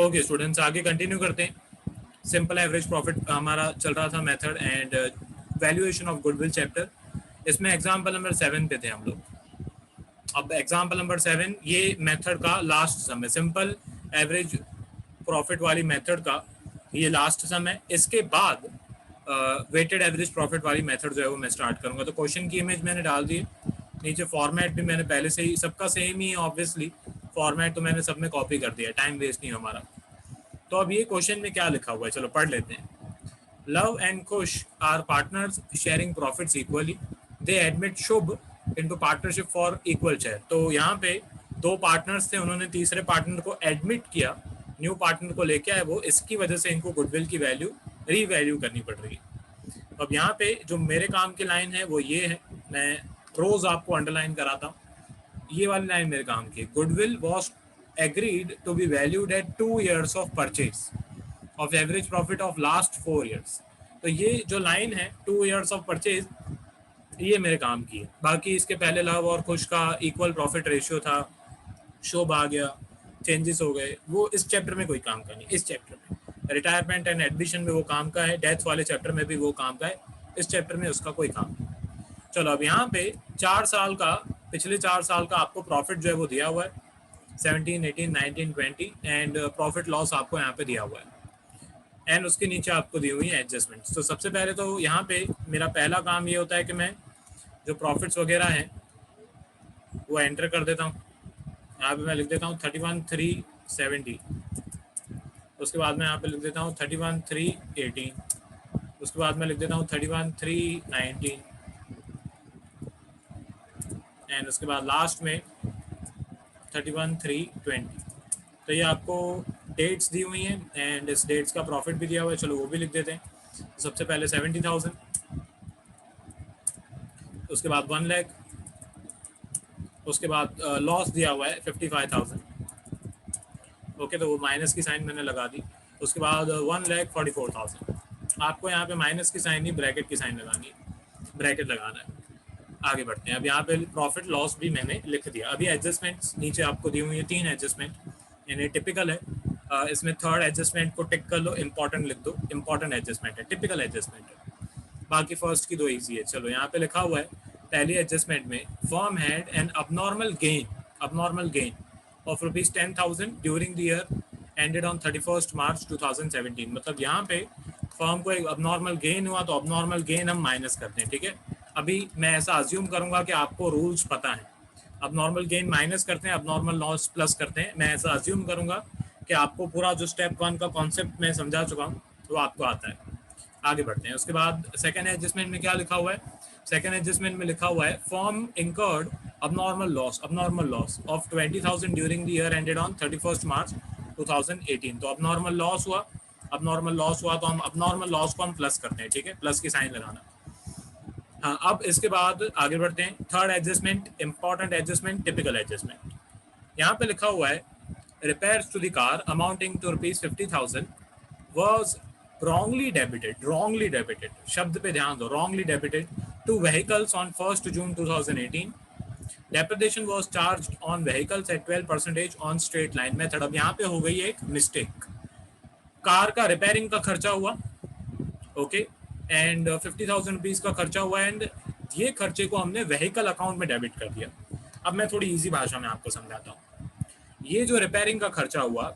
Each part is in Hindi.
ओके स्टूडेंट्स, आगे कंटिन्यू करते हैं। सिंपल एवरेज प्रॉफिट हमारा चल रहा था method and valuation of goodwill chapter. इसमें एग्जांपल नंबर 7 पे थे हम लोग। अब एग्जांपल नंबर 7 ये मेथड का लास्ट सम है। सिंपल एवरेज प्रॉफिट वाली मेथड का ये लास्ट सम है। इसके बाद वेटेड एवरेज प्रॉफिट वाली मेथड जो है वो मैं स्टार्ट करूंगा। तो क्वेश्चन की इमेज मैंने डाल दी है नीचे। फॉर्मेट भी मैंने पहले से ही, सबका सेम ही है ऑब्वियसली। फॉर्मेट तो मैंने सब में कॉपी कर दिया, टाइम वेस्ट नहीं हमारा। तो अब ये क्वेश्चन में क्या लिखा हुआ है, चलो पढ़ लेते हैं। Luv and Kush are partners sharing profits equally. They admit Shubh into partnership for equal share. तो यहाँ पे दो पार्टनर्स थे, उन्होंने तीसरे पार्टनर को एडमिट किया, न्यू पार्टनर को लेके आए वो, इसकी वजह से इनको गुडविल की वैल्यू रीवैल्यू करनी पड़ रही है। अब यहाँ पे जो मेरे काम की लाइन है वो ये है, मैं रोज आपको अंडरलाइन कराता हूँ। ये वाली लाइन मेरे काम की। Goodwill was agreed to be valued at 2 years of purchase of average profit of last 4 years। तो ये जो लाइन है 2 years of purchase, ये मेरे काम की है। बाकी इसके पहले लव और खुश का इक्वल प्रॉफिट रेशियो था, शुभ आ गया, चेंजेस हो गए, वो इस चैप्टर में कोई काम का नहीं। इस चैप्टर में रिटायरमेंट एंड एडमिशन में वो काम का है, डेथ वाले चैप्टर में भी वो काम का है, इस चैप्टर में उसका कोई काम नहीं। चलो अब यहाँ पे 4 साल का, पिछले 4 साल का आपको प्रॉफिट जो है वो दिया हुआ है 17, 18, 19, 20 एंड प्रॉफिट लॉस आपको यहाँ पे दिया हुआ है एंड उसके नीचे आपको दी हुई है एडजस्टमेंट। तो सबसे पहले तो यहाँ पे मेरा पहला काम ये होता है कि मैं जो प्रॉफिट्स वगैरह हैं वो एंटर कर देता हूँ। यहाँ पे मैं लिख देता हूँ 31,370। उसके बाद मैं यहाँ पे लिख देता हूँ 31,318। उसके बाद मैं लिख देता हूँ 31,319 एंड उसके बाद लास्ट में 31,320। तो ये आपको डेट्स दी हुई हैं एंड इस डेट्स का प्रॉफिट भी दिया हुआ है, चलो वो भी लिख देते हैं। तो सबसे पहले 70,000, उसके बाद 1 लाख, उसके बाद लॉस दिया हुआ है 55,000। ओके, तो वो माइनस की साइन मैंने लगा दी। उसके बाद 1,44,000। आपको यहाँ पे माइनस की साइन नहीं, ब्रैकेट की साइन लगानी है, ब्रैकेट लगाना है। आगे बढ़ते हैं। अब यहाँ पे प्रॉफिट लॉस भी मैंने लिख दिया। अभी एडजस्टमेंट्स नीचे आपको दी हुई है 3 एडजस्टमेंट, यानी टिपिकल है। इसमें थर्ड एडजस्टमेंट को टिक कर लो, इंपॉर्टेंट लिख दो, इंपॉर्टेंट एडजस्टमेंट है, टिपिकल एडजस्टमेंट है। बाकी फर्स्ट की 2 ईजी है। चलो यहाँ पे लिखा हुआ है पहली एडजस्टमेंट में, firm had an abnormal gain of ₹10,000 during the year ended on 31 मार्च 2017। मतलब यहाँ पे फर्म को एक अबनॉर्मल गेन हुआ, तो अबनॉर्मल गेन हम माइनस करते हैं, ठीक है। अभी मैं ऐसा अज्यूम करूंगा कि आपको रूल्स पता है। अब नॉर्मल गेन माइनस करते हैं, अब नॉर्मल लॉस प्लस करते हैं। मैं ऐसा अज्यूम करूंगा कि आपको पूरा जो स्टेप 1 का कॉन्सेप्ट मैं समझा चुका हूँ वो आपको आता है। आगे बढ़ते हैं। उसके बाद सेकंड एडजस्टमेंट में क्या लिखा हुआ है? सेकंड एडजस्टमेंट में लिखा हुआ है firm incurred abnormal loss of 20,000 during the year ended on 31 मार्च 2018। तो अबनॉर्मल लॉस हुआ तो हम अबनॉर्मल लॉस को हम प्लस करते हैं, ठीक है, प्लस की साइन लगाना। हाँ, अब इसके बाद आगे बढ़ते हैं। Third adjustment, important adjustment, typical adjustment. यहाँ पे लिखा हुआ है repairs to the car amounting to ₹50,000 was wrongly debited, शब्द पे ध्यान दो, wrongly debited to vehicles on 1st June 2018. Depreciation was charged on vehicles at 12% on straight line method। अब यहाँ पे हो गई एक मिस्टेक। कार का रिपेयरिंग का खर्चा हुआ, ओके, एंड 50,000 रुपीज का खर्चा हुआ एंड ये खर्चे को हमने व्हीकल अकाउंट में डेबिट कर दिया। अब मैं थोड़ी इजी भाषा में आपको समझाता हूँ। ये जो रिपेयरिंग का खर्चा हुआ,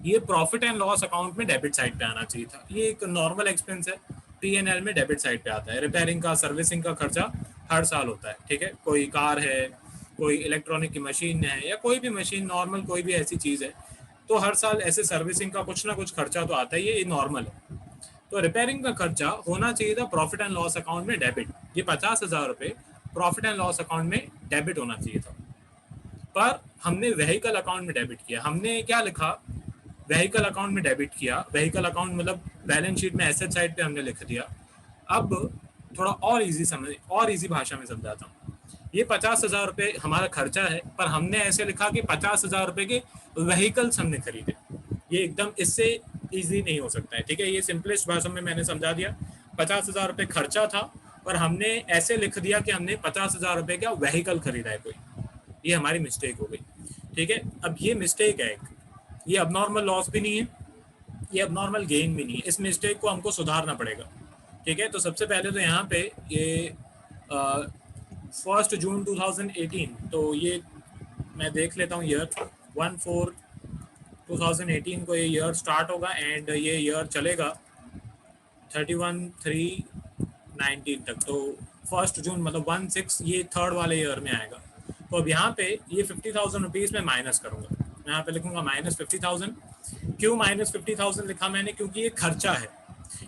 ये प्रॉफिट एंड लॉस अकाउंट में डेबिट साइड पे आना चाहिए था। ये एक नॉर्मल एक्सपेंस है, P&L में डेबिट साइड पे आता है। रिपेयरिंग का, सर्विसिंग का खर्चा हर साल होता है, ठीक है। कोई कार है, कोई इलेक्ट्रॉनिक की मशीन है, या कोई भी मशीन नॉर्मल कोई भी ऐसी चीज है, तो हर साल ऐसे सर्विसिंग का कुछ ना कुछ खर्चा तो आता है, ये नॉर्मल है। तो रिपेयरिंग का खर्चा होना चाहिए था प्रॉफिट एंड लॉस अकाउंट में डेबिट। ये 50,000 रुपए प्रॉफिट एंड लॉस अकाउंट में डेबिट होना चाहिए था, पर हमने व्हीकल अकाउंट में डेबिट किया। हमने क्या लिखा? व्हीकल अकाउंट में डेबिट किया। व्हीकल अकाउंट मतलब बैलेंस शीट में एसेट साइड पे हमने लिख दिया। अब थोड़ा और इजी भाषा में समझाता हूँ। ये 50,000 रुपए हमारा खर्चा है, पर हमने ऐसे लिखा कि 50,000 रुपए के व्हीकल्स हमने खरीदे। ये एकदम इससे इजी नहीं हो सकता है, ठीक है। ये सिंपलेस्ट भाषा में मैंने समझा दिया। 50,000 रुपए खर्चा था, पर हमने ऐसे लिख दिया कि हमने 50,000 रुपए का व्हीकल खरीदा है कोई। ये हमारी मिस्टेक हो गई, ठीक है। अब ये मिस्टेक है, ये अबनॉर्मल लॉस भी नहीं है, ये अबनॉर्मल गेन भी नहीं है। इस मिस्टेक को हमको सुधारना पड़ेगा, ठीक है। तो सबसे पहले तो यहाँ पे ये 1 जून 2018, तो ये मैं देख लेता हूँ ईयर 1/4/2018 को ये ईयर स्टार्ट होगा एंड ये ईयर चलेगा 31/3/19 तक। तो 1 जून मतलब 1/6 ये थर्ड वाले ईयर में आएगा। तो अब यहाँ पे ये 50,000 रुपीज़ में माइनस करूँगा, मैं यहाँ पे लिखूंगा -50,000। क्यों -50,000 लिखा मैंने? क्योंकि ये खर्चा है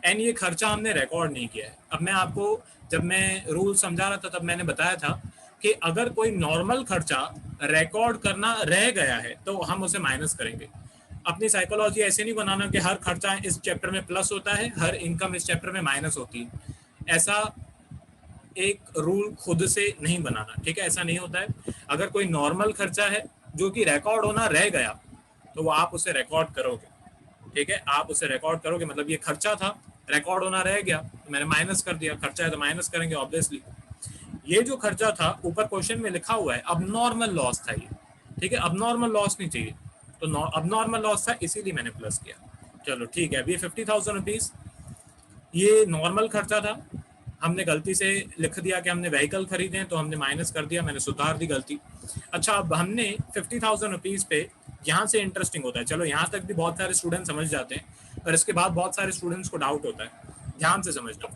एंड ये खर्चा हमने रिकॉर्ड नहीं किया है। अब मैं आपको जब मैं रूल समझा रहा था तब मैंने बताया था कि अगर कोई नॉर्मल खर्चा रिकॉर्ड करना रह गया है तो हम उसे माइनस करेंगे। अपनी साइकोलॉजी ऐसे नहीं बनाना कि हर खर्चा इस चैप्टर में प्लस होता है, हर इनकम इस चैप्टर में माइनस होती है। ऐसा एक रूल खुद से नहीं बनाना, ठीक है, ऐसा नहीं होता है। अगर कोई नॉर्मल खर्चा है जो कि रिकॉर्ड होना रह गया तो वो आप उसे रिकॉर्ड करोगे, ठीक है, आप उसे रिकॉर्ड करोगे। मतलब ये खर्चा था, रिकॉर्ड होना रह गया तो मैंने माइनस कर दिया, खर्चा है तो माइनस करेंगे ऑब्वियसली। ये जो खर्चा था ऊपर क्वेश्चन में लिखा हुआ है अब नॉर्मल लॉस था ये, ठीक है, अब नॉर्मल लॉस नहीं चाहिए, तो अब नॉर्मल लॉस था इसीलिए मैंने प्लस किया। चलो ठीक है, अभी 50,000 रुपीज़ ये नॉर्मल खर्चा था, हमने गलती से लिख दिया कि हमने व्हीकल खरीदे हैं तो हमने माइनस कर दिया, मैंने सुधार दी गलती। अच्छा, अब हमने 50,000 रुपीज़ पे यहाँ से इंटरेस्टिंग होता है। चलो यहाँ तक भी बहुत सारे स्टूडेंट समझ जाते हैं, पर इसके बाद बहुत सारे स्टूडेंट्स को डाउट होता है। ध्यान से समझ लो,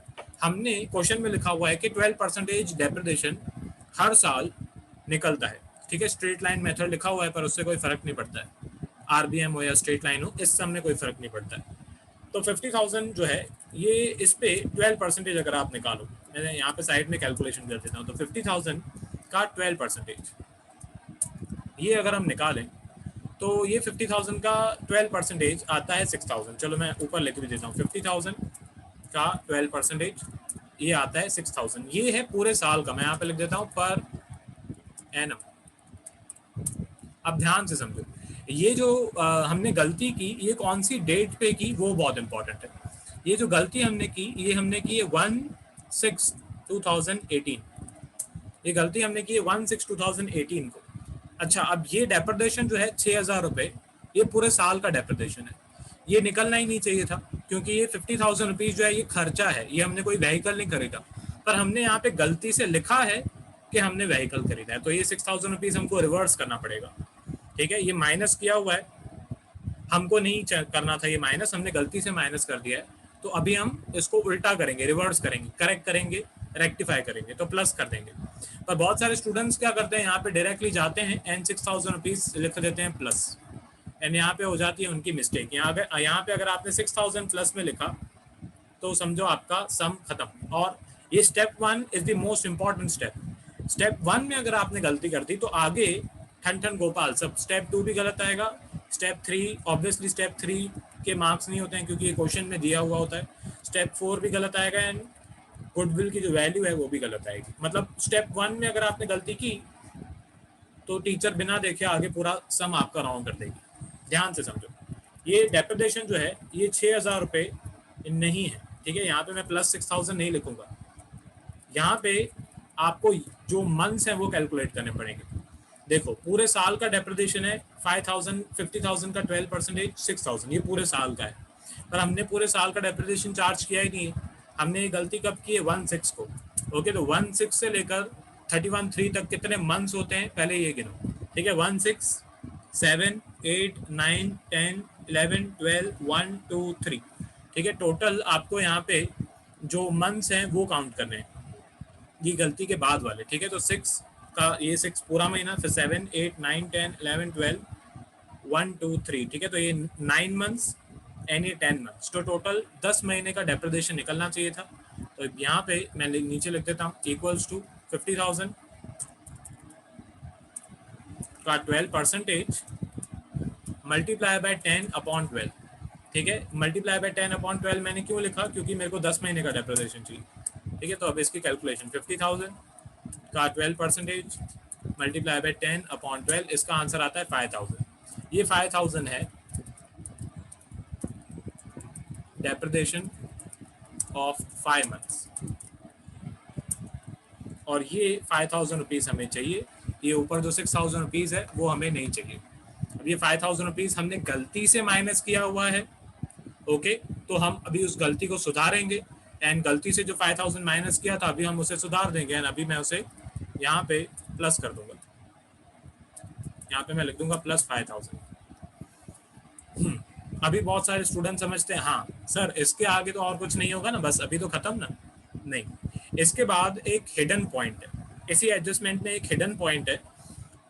हमने क्वेश्चन में लिखा हुआ है कि 12% डेप्रिसिएशन हर साल निकलता है, ठीक है, स्ट्रेट लाइन मेथड लिखा हुआ है पर उससे कोई फर्क नहीं पड़ता है, आरबीएम हो या स्ट्रेट लाइन हो, इस सब में कोई फर्क नहीं पड़ता है। तो 50,000 जो है ये इस पे 12% अगर आप निकालो, मैं यहाँ पे साइड में कैलकुलेशन कर देता हूँ, तो 50,000 का 12% ये अगर हम निकालें तो ये 50,000 का 12% आता है 6,000। चलो मैं ऊपर लिख भी देता हूँ, 50,000 का 12% ये आता है 6,000। ये है पूरे साल का, मैं यहाँ पे लिख देता हूँ पर एनम। अब ध्यान से समझो, ये जो हमने गलती की ये कौन सी डेट पे की वो बहुत इंपॉर्टेंट है। ये जो गलती हमने की ये हमने की है 1/6/2018, ये गलती हमने की है 1/6/2018 को। अच्छा, अब ये डेप्रिसिएशन जो है 6,000 रुपये, ये पूरे साल का डेप्रिसिएशन है, ये निकलना ही नहीं चाहिए था क्योंकि ये 50,000 रुपीज़ जो है ये खर्चा है, ये हमने कोई व्हीकल नहीं खरीदा, पर हमने यहाँ पे गलती से लिखा है कि हमने व्हीकल खरीदा है, तो ये 6,000 रुपीज़ हमको रिवर्स करना पड़ेगा, ठीक है। ये माइनस किया हुआ है, हमको नहीं करना था ये माइनस, हमने गलती से माइनस कर दिया है, तो अभी हम इसको उल्टा करेंगे, रिवर्स करेंगे, करेक्ट करेंगे, रेक्टिफाई करेंगे, तो प्लस कर देंगे। पर बहुत सारे स्टूडेंट्स क्या करते हैं, यहाँ पे डायरेक्टली जाते हैं एंड 6,000 रुपीज़ लिख देते हैं प्लस, एंड यहाँ पे हो जाती है उनकी मिस्टेक। यहाँ पे अगर आपने 6,000 प्लस में लिखा तो समझो आपका सम खत्म। और ये step 1 is the most important step. Step 1 में अगर आपने गलती कर दी तो आगे ठन ठन गोपाल सब, स्टेप 2 भी गलत आएगा, स्टेप 3 ऑब्वियसली स्टेप 3 के मार्क्स नहीं होते हैं क्योंकि ये क्वेश्चन में दिया हुआ होता है, स्टेप 4 भी गलत आएगा एंड गुडविल की जो वैल्यू है वो भी गलत आएगी। मतलब स्टेप 1 में अगर आपने गलती की तो टीचर बिना देखे आगे पूरा सम आपका रॉन्ग कर देगी। ध्यान से समझो, ये डेप्रिसिएशन जो है ये 6,000 रुपये नहीं है, ठीक है, यहाँ पे मैं प्लस 6,000 नहीं लिखूंगा, यहाँ पे आपको जो मंथ्स हैं वो कैलकुलेट करने पड़ेंगे। देखो पूरे साल का डेप्रिसिएशन है 5,000, 50,000 का 12% 6,000, ये पूरे साल का है, पर हमने पूरे साल का डेप्रिसिएशन चार्ज किया ही नहीं है, हमने ये गलती कब की है 1/6 को। ओके, तो 1/6 से लेकर 31/3 तक कितने मंथ्स होते हैं पहले ये गिनो, ठीक है, 1/6, 7, 8, 9, 10, 11, 12, 1, 2, 3, ठीक है, टोटल आपको यहाँ पे जो मंथ्स हैं वो काउंट करने हैं, ये गलती के बाद वाले, ठीक है। तो 6 का ये 6 पूरा महीना, फिर 7, 8, 9, 10, 11, 12, 1, 2, 3, ठीक है, तो ये 9 मंथ्स एंड ये 10 मंथ्स, तो टोटल 10 महीने का डेप्रिसिएशन निकलना चाहिए था। तो यहाँ पे मैं नीचे लिख देता हूँ इक्वल्स टू 50,000 का 12% मल्टीप्लाई बाय 10/12, ठीक है। मल्टीप्लाई बाय 10/12 मैंने क्यों लिखा, क्योंकि मेरे को 10 महीने का डेप्रिसिएशन चाहिए, ठीक है। तो अब इसकी कैलकुलेशन 50,000 का 12% मल्टीप्लाई बाय 10/12, इसका आंसर आता है 5,000। ये 5,000 है डेप्रिसिएशन ऑफ 5 मंथ्स, और ये 5,000 रुपीज़ हमें चाहिए, ये ऊपर जो 6,000 रुपीज़ है वो हमें नहीं चाहिए। अब ये 5000 रुपीज़ हमने गलती से माइनस किया हुआ है। ओके, तो हम अभी उस गलती को सुधारेंगे एंड गलती से जो 5000 माइनस किया था अभी हम उसे सुधार देंगे एंड अभी मैं उसे यहाँ पे प्लस कर दूंगा। यहाँ पे मैं लिख दूंगा प्लस 5000। अभी बहुत सारे स्टूडेंट समझते हैं हाँ सर इसके आगे तो और कुछ नहीं होगा ना, बस अभी तो खत्म ना। नहीं, इसके बाद एक हिडन पॉइंट है, इसी एडजस्टमेंट में एक हिडन पॉइंट है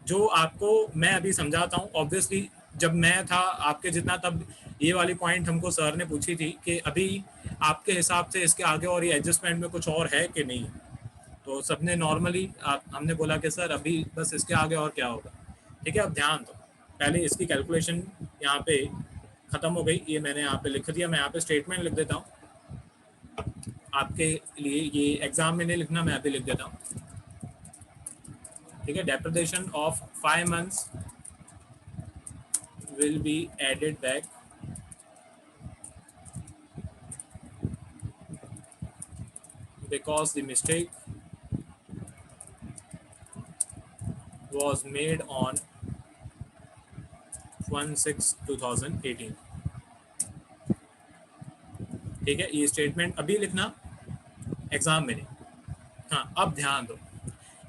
जो आपको मैं अभी समझाता हूँ। ऑब्वियसली जब मैं था आपके जितना तब ये वाली पॉइंट हमको सर ने पूछी थी कि अभी आपके हिसाब से इसके आगे और ये एडजस्टमेंट में कुछ और है कि नहीं, तो सबने नॉर्मली हमने बोला कि सर अभी बस इसके आगे और क्या होगा। ठीक है, अब ध्यान दो, पहले इसकी कैलकुलेशन यहाँ पे ख़त्म हो गई, ये मैंने यहाँ पे लिख दिया। मैं यहाँ पे स्टेटमेंट लिख देता हूँ आपके लिए, ये एग्जाम में नहीं लिखना, मैं अभी लिख देता हूँ। ठीक है, depreciation of 5 months will be added back because the mistake was made on 1/6/2018। ठीक है, ये स्टेटमेंट अभी लिखना, एग्जाम में नहीं। हाँ, अब ध्यान दो,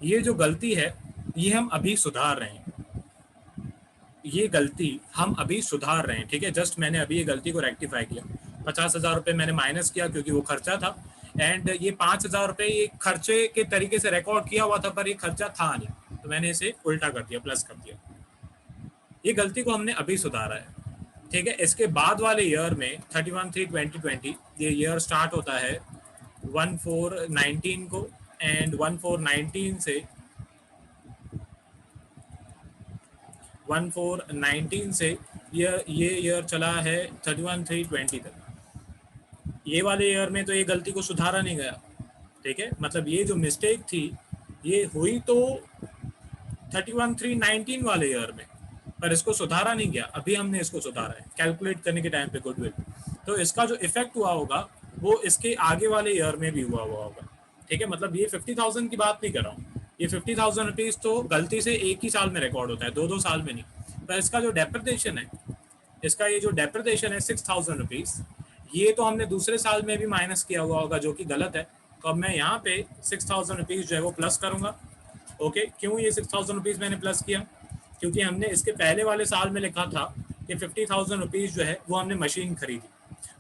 ये जो गलती है ये हम अभी सुधार रहे हैं, ये गलती हम अभी सुधार रहे हैं। ठीक है, जस्ट मैंने अभी ये गलती को रेक्टिफाई किया। 50,000 रुपये मैंने माइनस किया क्योंकि वो खर्चा था एंड ये 5,000 रुपये ये खर्चे के तरीके से रिकॉर्ड किया हुआ था पर ये खर्चा था नहीं, तो मैंने इसे उल्टा कर दिया, प्लस कर दिया। ये गलती को हमने अभी सुधारा है। ठीक है, इसके बाद वाले ईयर में 31/3/2020 ये ईयर स्टार्ट होता है 1/4/19 को एंड 1/4/19 से 1/4/19 से ये ईयर चला है 31/3/20 तक। ये वाले ईयर में तो ये गलती को सुधारा नहीं गया। ठीक है, मतलब ये जो मिस्टेक थी ये हुई तो 31/3/19 वाले ईयर में, पर इसको सुधारा नहीं गया। अभी हमने इसको सुधारा है कैलकुलेट करने के टाइम पे गुडविल, तो इसका जो इफेक्ट हुआ होगा वो इसके आगे वाले ईयर में भी हुआ होगा। ठीक है, मतलब ये 50,000 की बात नहीं कर रहा हूँ, ये 50,000 रुपीज़ तो गलती से एक ही साल में रिकॉर्ड होता है, 2-2 साल में नहीं। पर इसका जो डेप्रिसिएशन है, इसका ये जो डेप्रिसिएशन है 6,000 रुपीज़, ये तो हमने दूसरे साल में भी माइनस किया हुआ होगा जो कि गलत है। तो अब मैं यहाँ पे 6,000 रुपीज़ जो है वो प्लस करूँगा। ओके, क्यों ये 6,000 रुपीज़ मैंने प्लस किया, क्योंकि हमने इसके पहले वाले साल में लिखा था कि 50,000 रुपीज़ जो है वो हमने मशीन खरीदी,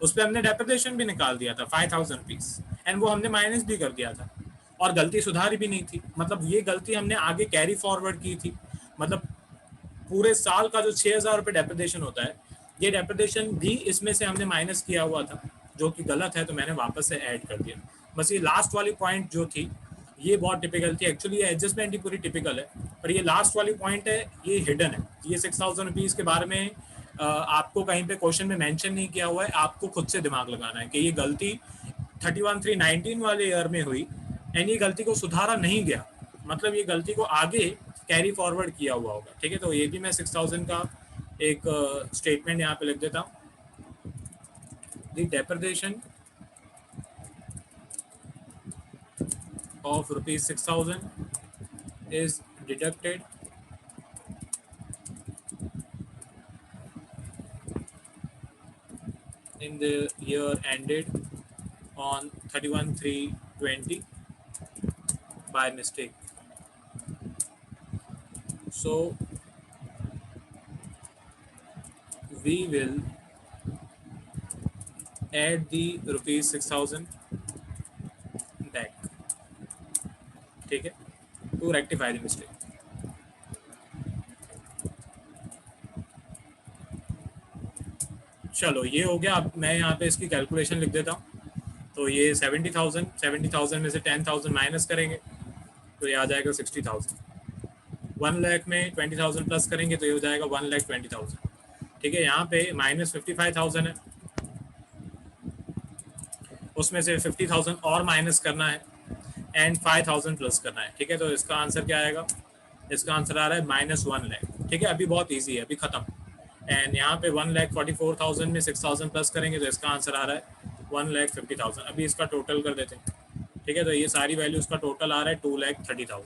उस पर हमने डेप्रिसिएशन भी निकाल दिया था 5,000 रुपीज़ एंड वो हमने माइनस भी कर दिया था और गलती सुधारी भी नहीं थी। मतलब ये गलती हमने आगे कैरी फॉरवर्ड की थी। मतलब पूरे साल का जो 6,000 रुपये डेप्रिसिएशन होता है, ये डेप्रिसिएशन भी इसमें से हमने माइनस किया हुआ था जो कि गलत है, तो मैंने वापस से ऐड कर दिया। बस ये लास्ट वाली पॉइंट जो थी ये बहुत टिपिकल थी। एक्चुअली ये एडजस्टमेंट ही पूरी टिपिकल है, पर ये लास्ट वाली पॉइंट है ये हिडन है। ये 6,000 रुपीज़ के बारे में आपको कहीं पे क्वेश्चन में मेंशन नहीं किया हुआ है, आपको खुद से दिमाग लगाना है कि ये गलती 31/3/19 वाले ईयर में हुई एंड ये गलती को सुधारा नहीं गया, मतलब ये गलती को आगे कैरी फॉरवर्ड किया हुआ होगा। ठीक है, तो ये भी मैं 6,000 का एक स्टेटमेंट यहाँ पे लिख देता हूँ। The depreciation of rupees 6,000 is deducted in the year ended on 31/3/20 by mistake. So we will add the rupees 6,000 back. ठीक है, to rectify the mistake. चलो ये हो गया। अब मैं यहाँ पे इसकी कैलकुलेशन लिख देता हूँ। तो ये 70,000 में से 10,000 माइनस करेंगे तो ये आ जाएगा 60,000। 1 लाख में 20,000 प्लस करेंगे तो ये हो जाएगा 1,20,000। ठीक है, यहाँ पे माइनस 55,000 है, उसमें से 50,000 और माइनस करना है एंड 5,000 प्लस करना है। ठीक है, तो इसका आंसर क्या आएगा, इसका आंसर आ रहा है -1 लाख। ठीक है, अभी बहुत इजी है, अभी खत्म। एंड यहाँ पे 1,44,000 में 6,000 प्लस करेंगे तो इसका आंसर आ रहा है 1,50,000। अभी इसका टोटल कर देते हैं। ठीक है, तो ये सारी वैल्यू इसका टोटल आ रहा है 2,30,000।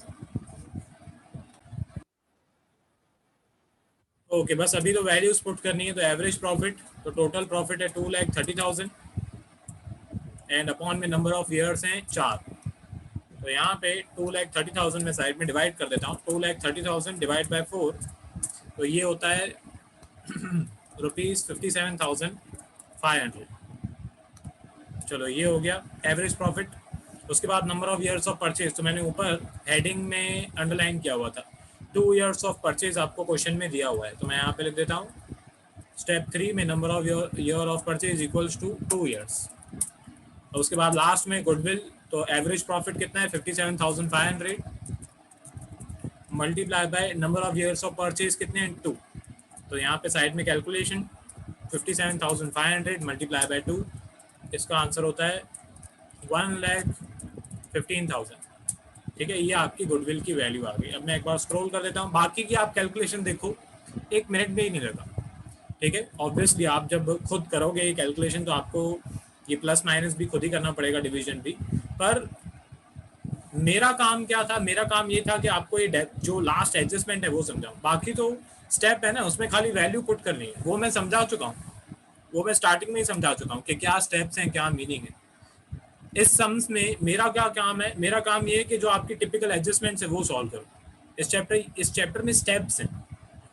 ओके बस अभी तो वैल्यूज पुट करनी है। तो एवरेज प्रॉफिट, तो टोटल प्रॉफिट है 2,30,000 एंड अपॉन में नंबर ऑफ ईयर्स हैं 4। तो यहाँ पे 2,30,000 में साइड में डिवाइड कर देता हूँ। 2,30,000 डिवाइड बाई 4, तो ये होता है ₹57,500। चलो ये हो गया एवरेज प्रॉफिट। उसके बाद number of years of purchase, तो मैंने ऊपर हेडिंग में अंडरलाइन किया हुआ था 2 ईयर्स ऑफ परचेज आपको क्वेश्चन में दिया हुआ है, तो मैं यहाँ पे लिख देता हूँ स्टेप 3 में number of year of purchase equals to 2 years. और उसके बाद लास्ट में गुडविल, तो एवरेज प्रॉफिट कितना है 57,500 multiply by number of years of purchase कितने हैं 2। तो यहाँ पे साइड में कैलकुलेशन 57,500 मल्टीप्लाई बाय 2, इसका आंसर होता है 1,15,000। ठीक है, ये आपकी गुडविल की वैल्यू आ गई। अब मैं एक बार स्क्रॉल कर देता हूँ, बाकी की आप कैलकुलेशन देखो 1 मिनट में ही नहीं लगा। ठीक है, ऑब्वियसली आप जब खुद करोगे ये कैलकुलेशन तो आपको ये प्लस माइनस भी खुद ही करना पड़ेगा, डिवीजन भी। पर मेरा काम क्या था, मेरा काम ये था कि आपको ये जो लास्ट एडजस्टमेंट है वो समझाऊं। बाकी तो स्टेप है ना, उसमें खाली वैल्यू पुट करनी है, वो मैं समझा चुका हूँ, वो मैं स्टार्टिंग में ही समझा चुका हूँ कि क्या स्टेप्स हैं, क्या मीनिंग है। इस सम्स में मेरा क्या काम है, मेरा काम ये है कि जो आपकी टिपिकल एडजस्टमेंट्स है वो सॉल्व करो। इस चैप्टर में स्टेप्स हैं,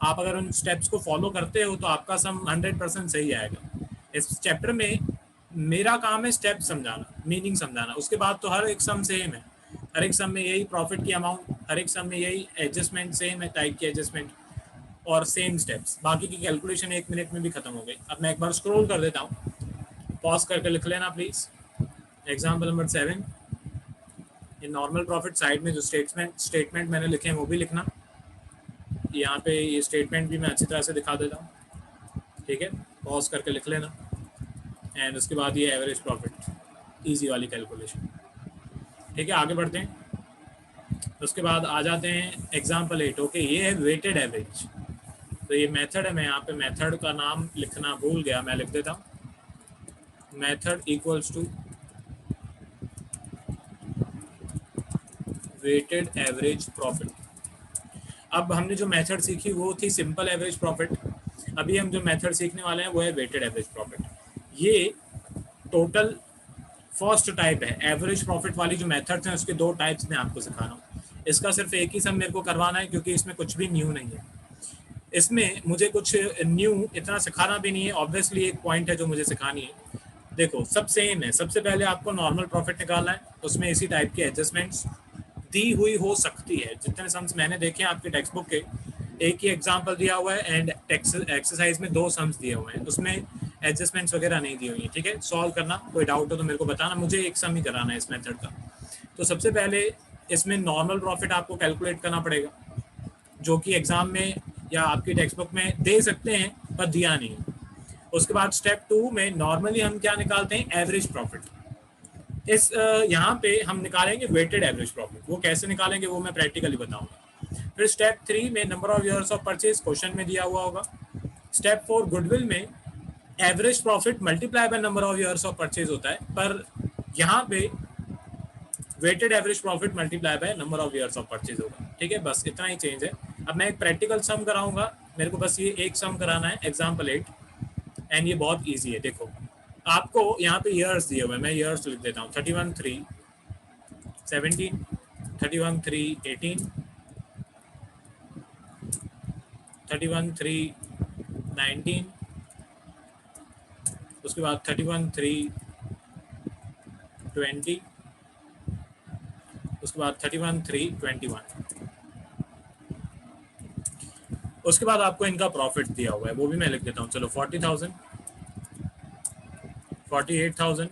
आप अगर उन स्टेप्स को फॉलो करते हो तो आपका सम 100% सही आएगा। इस चैप्टर में मेरा काम है स्टेप समझाना, मीनिंग समझाना। उसके बाद तो हर एक सम सेम है, हर एक सम में यही प्रॉफिट की अमाउंट, हर एक सम में यही एडजस्टमेंट सेम है, टाइप की एडजस्टमेंट और सेम स्टेप्स। बाकी की कैलकुलेशन 1 मिनट में भी खत्म हो गई। अब मैं एक बार स्क्रॉल कर देता हूँ, पॉज करके लिख लेना प्लीज। एग्जाम्पल नंबर 7, ये नॉर्मल प्रॉफिट साइड में जो स्टेटमेंट मैंने लिखे हैं वो भी लिखना। यहाँ पे ये स्टेटमेंट भी मैं अच्छी तरह से दिखा देता हूँ। ठीक है, पॉज करके लिख लेना। एंड उसके बाद ये एवरेज प्रॉफिट, इजी वाली कैलकुलेशन। ठीक है, आगे बढ़ते हैं। उसके बाद आ जाते हैं एग्जाम्पल 8। ओके, ये है वेटेड एवरेज। तो ये मेथड है, मैं यहाँ पे मेथड का नाम लिखना भूल गया, मैं लिख देता हूँ method equals to weighted average profit. अब हमने जो मेथड सीखी वो थी सिंपल एवरेज प्रॉफिट, अभी हम जो मेथड सीखने वाले हैं वो है वेटेड एवरेज प्रॉफिट। ये टोटल फर्स्ट टाइप है। एवरेज प्रॉफिट वाली जो मेथड्स हैं उसके 2 टाइप्स में आपको सिखा रहा हूँ। इसका सिर्फ एक ही सम मेरे को करवाना है क्योंकि इसमें कुछ भी न्यू नहीं है। इसमें मुझे कुछ न्यू इतना सिखाना भी नहीं है, ऑब्वियसली एक पॉइंट है जो मुझे सिखानी है। देखो सब सेम है। सबसे पहले आपको नॉर्मल प्रॉफिट निकालना है, उसमें इसी टाइप की एडजस्टमेंट्स दी हुई हो सकती है। जितने सम्स मैंने देखे हैं आपके टेक्स्ट बुक के, एक ही एग्जाम्पल दिया हुआ है एंड एक्सरसाइज में 2 सम्स दिए हुए हैं, उसमें एडजस्टमेंट्स वगैरह नहीं दी हुई है। ठीक है, सॉल्व करना, कोई डाउट हो तो मेरे को बताना, मुझे एक सम ही कराना है इस मेथड का। तो सबसे पहले इसमें नॉर्मल प्रॉफिट आपको कैलकुलेट करना पड़ेगा, जो कि एग्जाम में या आपकी टेक्स्ट बुक में दे सकते हैं पर दिया नहीं। उसके बाद स्टेप 2 में नॉर्मली हम क्या निकालते हैं, एवरेज प्रॉफिट। इस यहाँ पे हम निकालेंगे वेटेड एवरेज प्रॉफिट। वो कैसे निकालेंगे वो मैं प्रैक्टिकली बताऊंगा। फिर स्टेप 3 में number of years of purchase question में दिया हुआ होगा। स्टेप 4 गुडविल में average profit multiply by number of years of purchase होता है, पर यहाँ पे weighted average profit multiply by number of years of purchase होगा। ठीक है, बस इतना ही चेंज है। अब मैं एक प्रैक्टिकल सम कराऊंगा, मेरे को बस ये एक सम कराना है, एग्जाम्पल 8। एंड ये बहुत ईजी है। देखो आपको यहाँ पे ईयर्स दिए हुए, मैं ईयर्स लिख देता हूँ 31/3/17, 31/3/18, 31/3/19, उसके बाद 31/3/20, उसके बाद 31/3/21। उसके बाद आपको इनका प्रॉफिट दिया हुआ है, वो भी मैं लिख देता हूँ। चलो 40,000, 48,000,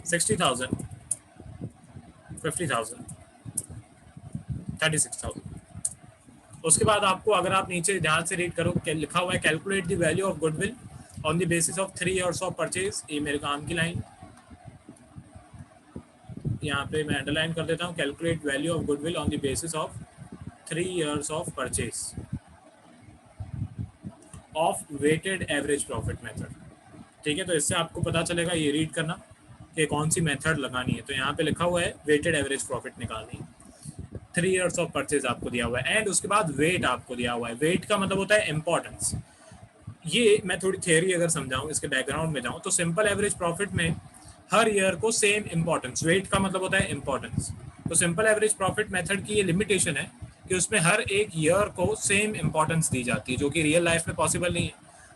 60,000, 50,000, 36,000। उसके बाद आपको, अगर आप नीचे ध्यान से रीड करो, लिखा हुआ है calculate the value of goodwill on the basis of 3 years of purchase. ये मेरे काम की लाइन, यहाँ पे मैं अंडरलाइन कर देता हूँ, calculate value of goodwill on the basis of 3 years of purchase of weighted average profit method. ठीक है, तो इससे आपको पता चलेगा, ये रीड करना कि कौन सी मेथड लगानी है। तो यहाँ पे लिखा हुआ है वेटेड एवरेज प्रॉफिट निकालनी है। 3 ईयर्स ऑफ परचेज आपको दिया हुआ है, एंड उसके बाद वेट आपको दिया हुआ है। वेट का मतलब होता है इंपॉर्टेंस। ये मैं थोड़ी थियरी अगर समझाऊं, इसके बैकग्राउंड में जाऊं, तो सिंपल एवरेज प्रॉफिट में हर ईयर को सेम इंपॉर्टेंस, वेट का मतलब होता है इंपॉर्टेंस। तो सिंपल एवरेज प्रॉफिट मेथड की ये लिमिटेशन है कि उसमें हर एक ईयर को सेम इंपॉर्टेंस दी जाती है, जो कि रियल लाइफ में पॉसिबल नहीं है।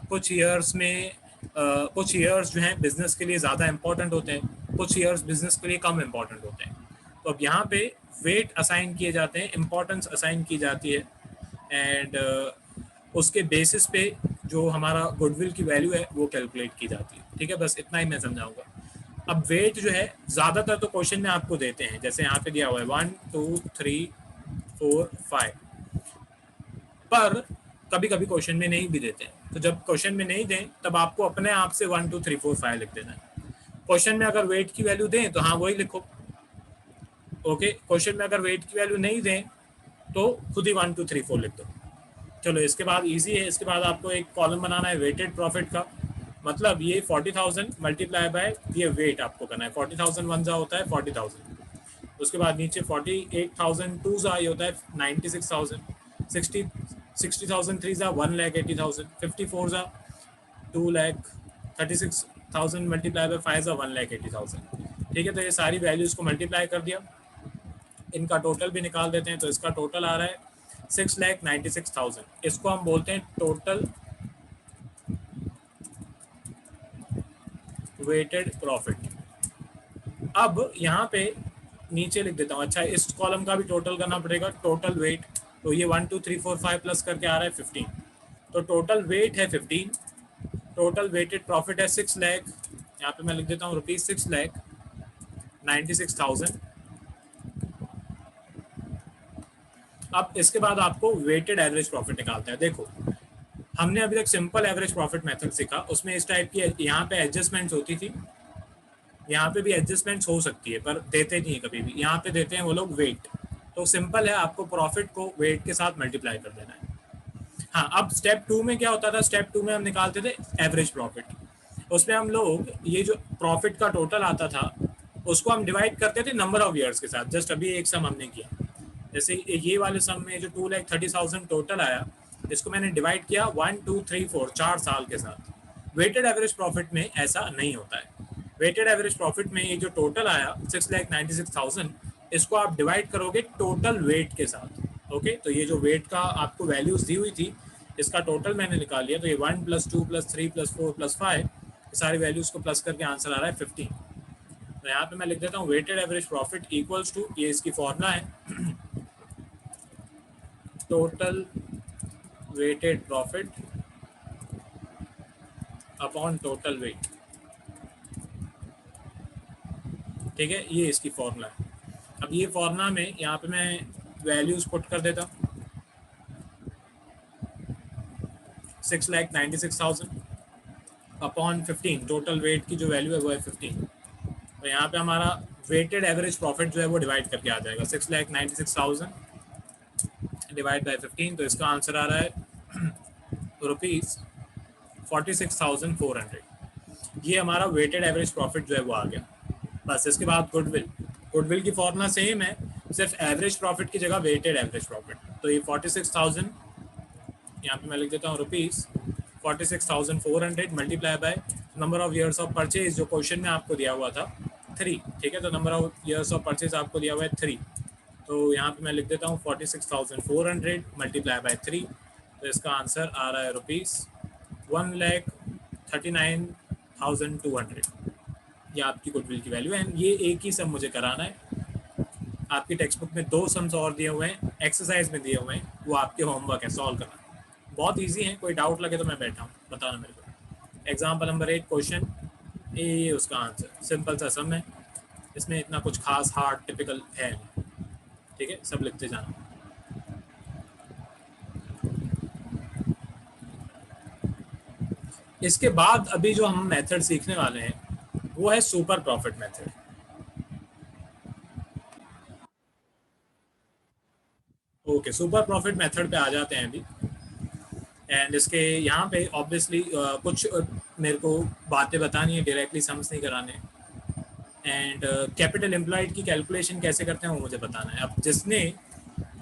कुछ ईयर्स में कुछ ईयर्स जो हैं बिजनेस के लिए ज़्यादा इंपॉर्टेंट होते हैं, कुछ ईयर्स बिजनेस के लिए कम इंपॉर्टेंट होते हैं। तो अब यहाँ पे वेट असाइन किए जाते हैं, इंपॉर्टेंस असाइन की जाती है, एंड उसके बेसिस पे जो हमारा गुडविल की वैल्यू है वो कैलकुलेट की जाती है। ठीक है, बस इतना ही मैं समझाऊंगा। अब वेट जो है ज़्यादातर तो क्वेश्चन में आपको देते हैं, जैसे यहाँ पे दिया हुआ है 1 2 3 4 5, पर कभी कभी क्वेश्चन में नहीं भी देते हैं। तो जब क्वेश्चन में नहीं दें तब आपको अपने आप से 1 2 3 4 5 लिख देना है। क्वेश्चन में अगर वेट की वैल्यू दें तो हाँ वही लिखो। ओके, क्वेश्चन में अगर वेट की वैल्यू नहीं दें तो खुद ही 1 2 3 4 लिख दो। चलो, इसके बाद इजी है। इसके बाद आपको एक कॉलम बनाना है वेटेड प्रॉफिट का। मतलब ये 40,000 मल्टीप्लाई बाय ये वेट आपको करना है। 40,000 वन जा होता है 40,000, उसके बाद नीचे 48,000 टू जा ये होता है 96,000, 60,000 थ्री जा 1,80,000, 54 जा 2,36,000 मल्टीप्लाई बाय 5 जा 1,80,000। ठीक है, तो ये सारी वैल्यूज को मल्टीप्लाई कर दिया, इनका टोटल भी निकाल देते हैं। तो इसका टोटल आ रहा है 6,96,000। इसको हम बोलते हैं टोटल वेटेड प्रॉफिट। अब यहाँ पे नीचे लिख देता हूँ। अच्छा, इस कॉलम का भी टोटल करना पड़ेगा, टोटल वेट। तो ये 1 2 3 4 5 प्लस करके आ रहा है 15। तो टोटल वेट है 15, टोटल वेटेड प्रॉफिट है 6 लाख। यहाँ पे मैं लिख देता हूँ रुपीज 6,96,000। अब इसके बाद आपको वेटेड एवरेज प्रॉफिट निकालते हैं। देखो, हमने अभी तक सिंपल एवरेज प्रॉफिट मेथड सीखा, उसमें इस टाइप की यहाँ पे एडजस्टमेंट्स होती थी, यहाँ पे भी एडजस्टमेंट्स हो सकती है पर देते नहीं है कभी भी। यहाँ पे देते हैं वो लोग वेट। तो सिंपल है, आपको प्रॉफिट को वेट के साथ मल्टीप्लाई कर देना है। हाँ, अब स्टेप 2 में क्या होता था? स्टेप 2 में हम निकालते थे एवरेज प्रॉफिट। उसमें हम लोग ये जो प्रॉफिट का टोटल आता था उसको हम डिवाइड करते थे नंबर ऑफ ईयर्स के साथ। जस्ट अभी एक सम हमने किया, जैसे ये वाले सम में जो 2,30,000 टोटल आया, इसको मैंने डिवाइड किया 1 2 3 4 4 साल के साथ। वेटेड एवरेज प्रॉफिट में ऐसा नहीं होता है। वेटेड एवरेज प्रॉफिट में ये जो टोटल आया 6,96,000, इसको आप डिवाइड करोगे टोटल वेट के साथ। ओके, तो ये जो वेट का आपको वैल्यूज दी हुई थी, इसका टोटल मैंने निकाल लिया। तो ये 1 + 2 + 3 + 4 + 5, सारी वैल्यूज को प्लस करके आंसर आ रहा है 15। तो यहाँ पे मैं लिख देता हूँ weighted average profit equals to, ये इसकी फॉर्मूला है, total weighted profit upon total weight. ठीक है, ये इसकी फॉर्मूला है। अब ये फॉर्मूला में यहाँ पे मैं वैल्यूज पुट कर देता हूँ। 6,96,000 अपॉन 15, टोटल वेट की जो वैल्यू है वो है 15। तो यहाँ पे हमारा वेटेड एवरेज प्रॉफिट जो है वो डिवाइड करके आ जाएगा 6,96,000 डिवाइड बाई 15। तो इसका आंसर आ रहा है ₹46,400। ये हमारा वेटेड एवरेज प्रॉफिट जो है वो आ गया। बस इसके बाद गुडविल। गुडविल की फॉर्मूला सेम है, सिर्फ एवरेज प्रॉफिट की जगह वेटेड एवरेज प्रॉफिट। तो ये 46,000, यहाँ पे मैं लिख देता हूँ ₹46,400 multiply by number of years of purchase, जो क्वेश्चन में आपको दिया हुआ था 3। ठीक है, तो number of years of purchase आपको दिया हुआ है 3। तो यहाँ पे मैं लिख देता हूँ 46,400 मल्टीप्लाई बाय 3। तो इसका आंसर आ रहा है ₹1,39,200। ये आपकी गुडविल की वैल्यू है। ये एक ही सम मुझे कराना है। आपकी टेक्स्ट बुक में 2 सम्स और दिए हुए हैं, एक्सरसाइज में दिए हुए हैं, वो आपके होमवर्क है, सॉल्व करना। बहुत इजी है, कोई डाउट लगे तो मैं बैठा हूँ, बताना मेरे को। एग्जाम्पल नंबर 1 क्वेश्चन ए, उसका आंसर सिंपल सा सम है, इसमें इतना कुछ खास हार्ड टिपिकल है नहीं। ठीक है, सब लिखते जाना। इसके बाद अभी जो हम मेथड सीखने वाले हैं वो है super profit method. Okay, super profit method पे आ जाते हैं अभी। एंड इसके यहाँ पे ऑब्वियसली कुछ मेरे को बातें बतानी है, डायरेक्टली सम्स नहीं कराने। एंड कैपिटल एम्प्लॉयड की कैलकुलेशन कैसे करते हैं वो मुझे बताना है। अब जिसने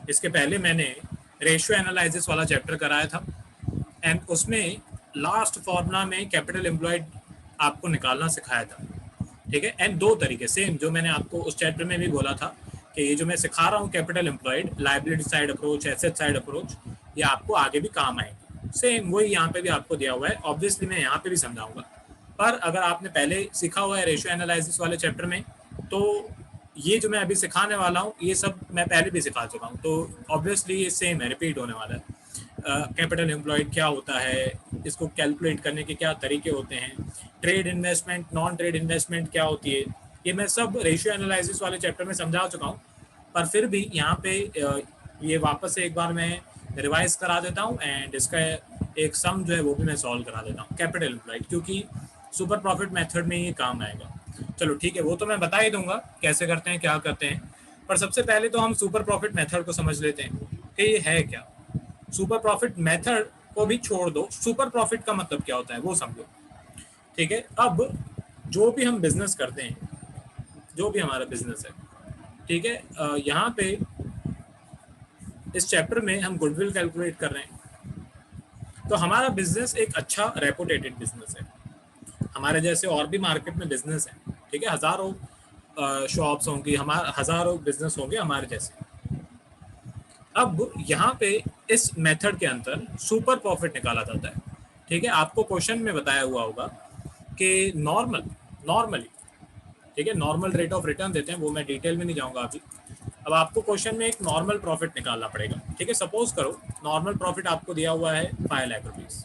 इसके पहले मैंने रेशियो एनालिसिस वाला चैप्टर कराया था एंड उसमें लास्ट फॉर्मूला में कैपिटल एम्प्लॉयड आपको निकालना सिखाया था, ठीक है। एंड दो तरीके सेम जो मैंने आपको उस चैप्टर में भी बोला था कि ये जो मैं सिखा रहा हूँ capital employed, liability side approach, asset side approach, ये आपको आगे भी काम आएगी। सेम वही यहाँ पे भी आपको दिया हुआ है, ऑब्वियसली मैं यहाँ पे भी समझाऊंगा। पर अगर आपने पहले सीखा हुआ है रेशियो एनालिसिस वाले चैप्टर में, तो ये जो मैं अभी सिखाने वाला हूँ ये सब मैं पहले भी सिखा चुका हूँ, तो ऑब्वियसली ये सेम है, रिपीट होने वाला है। कैपिटल एम्प्लॉयड क्या होता है, इसको कैलकुलेट करने के क्या तरीके होते हैं, trade investment, non trade investment क्या होती है, ये मैं सब रेशियो एनालिसिस वाले चैप्टर में समझा चुका हूँ। पर फिर भी यहाँ पे ये वापस से एक बार मैं रिवाइज करा देता हूँ एंड इसका एक सम जो है वो भी मैं सॉल्व करा देता हूँ कैपिटल एम्प्लॉयड, क्योंकि सुपर प्रॉफिट मेथड में ये काम आएगा। चलो ठीक है, वो तो मैं बता ही दूंगा कैसे करते हैं, क्या करते हैं। पर सबसे पहले तो हम सुपर प्रॉफिट मेथड को समझ लेते हैं कि ये है क्या। सुपर प्रॉफिट मेथड को भी छोड़ दो, सुपर प्रॉफिट का मतलब क्या होता है वो समझो, ठीक है। अब जो भी हम बिजनेस करते हैं, जो भी हमारा बिजनेस है, ठीक है, यहाँ पे इस चैप्टर में हम गुडविल कैलकुलेट कर रहे हैं। तो हमारा बिजनेस एक अच्छा रेपुटेटेड बिजनेस है, हमारे जैसे और भी मार्केट में बिजनेस है, ठीक है, हजारों शॉप्स होंगी, हमारे हजारों बिजनेस होंगे हमारे जैसे। अब यहाँ पे इस मेथड के अंदर सुपर प्रॉफिट निकाला जाता है, ठीक है। आपको क्वेश्चन में बताया हुआ होगा कि नॉर्मली, ठीक है, नॉर्मल रेट ऑफ रिटर्न देते हैं, वो मैं डिटेल में नहीं जाऊंगा अभी। अब आपको क्वेश्चन में एक नॉर्मल प्रॉफिट निकालना पड़ेगा, ठीक है। सपोज करो नॉर्मल प्रॉफिट आपको दिया हुआ है 5 लाख रुपीस।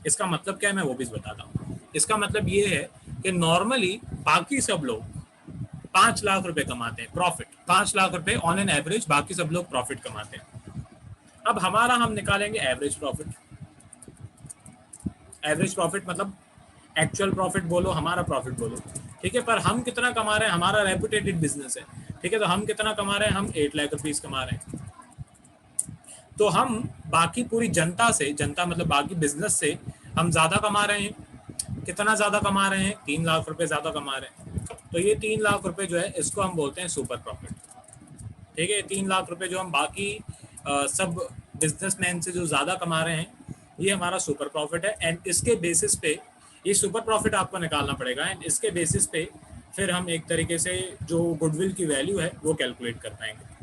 इसका मतलब क्या है मैं वो भी बताता हूँ। इसका मतलब ये है कि नॉर्मली बाकी सब लोग 5 लाख रुपए कमाते हैं प्रॉफिट, 5 लाख रुपए ऑन एन एवरेज बाकी सब लोग प्रॉफिट कमाते हैं। अब हमारा हम निकालेंगे एवरेज प्रॉफिट। एवरेज प्रॉफिट मतलब एक्चुअल प्रॉफिट बोलो, हमारा प्रॉफिट बोलो, ठीक है। पर हम कितना कमा रहे हैं, हमारा रेपुटेटेड बिजनेस है, ठीक है, तो हम कितना कमा रहे हैं, हम 8 लाख रुपीस कमा रहे हैं। तो हम बाकी पूरी जनता से, जनता मतलब बाकी बिजनेस से हम ज्यादा कमा रहे हैं। कितना ज्यादा कमा रहे हैं, 3 लाख रुपए ज्यादा कमा रहे हैं। तो ये 3 लाख रुपए जो है इसको हम बोलते हैं सुपर प्रॉफिट, ठीक है। 3 लाख रुपए जो हम बाकी सब बिजनेसमैन से जो ज्यादा कमा रहे हैं, ये हमारा सुपर प्रॉफिट है। एंड इसके बेसिस पे ये सुपर प्रॉफिट आपको निकालना पड़ेगा एंड इसके बेसिस पे फिर हम एक तरीके से जो गुडविल की वैल्यू है वो कैलकुलेट कर पाएंगे।